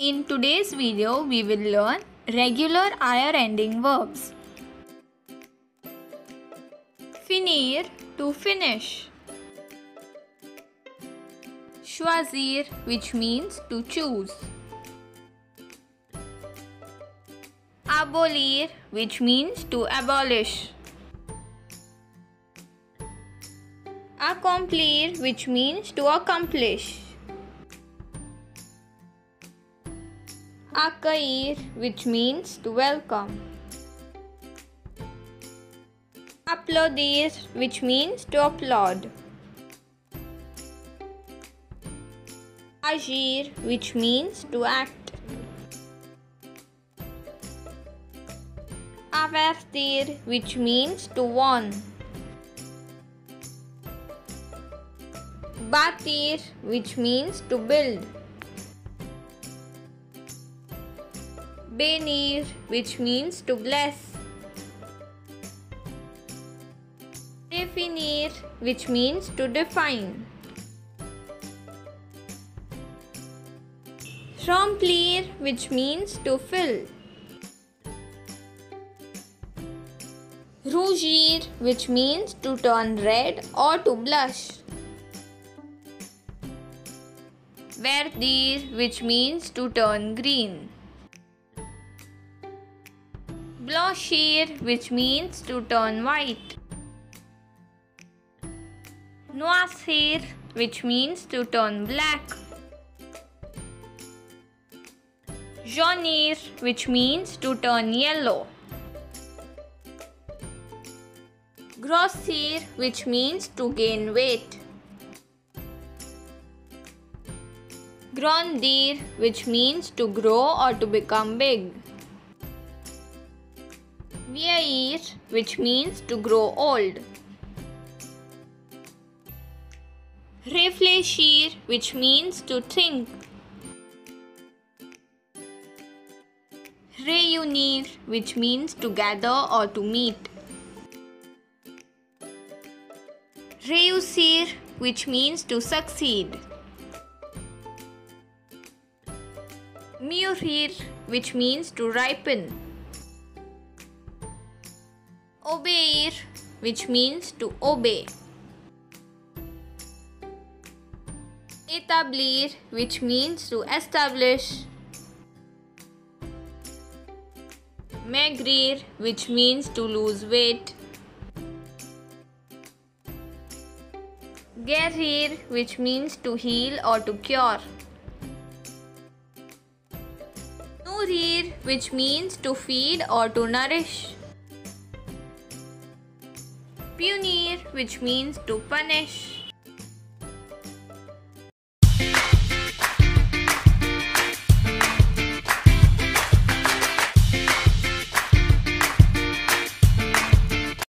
In today's video, we will learn regular IR ending verbs. FINIR, to finish. CHOISIR, which means to choose. ABOLIR, which means to abolish. ACCOMPLIR, which means to accomplish. ACCUEILLIR, which means to welcome. APPLAUDIR, which means to applaud. ROUGIR, which means to act. AVERTIR, which means to warn. BÂTIR, which means to build. BÉNIR, which means to bless. DÉFINIR, which means to define. REMPLIR, which means to fill. ROUGIR, which means to turn red or to blush. VERDIR, which means to turn green. BLANCHIR, which means to turn white. NOIRCIR, which means to turn black. JAUNIR, which means to turn yellow. GROSSIR, which means to gain weight. GRANDIR, which means to grow or to become big. VERDIR, which means to grow old. RÉFLÉCHIR, which means to think. RÉUNIR, which means to gather or to meet. REUSSIR, which means to succeed. NOURRIR, which means to ripen. OBÉIR, which means to obey. ÉTABLIR, which means to establish. MAIGRIR, which means to lose weight. GUÉRIR, which means to heal or to cure. NOURRIR, which means to feed or to nourish. FINIR, which means to punish.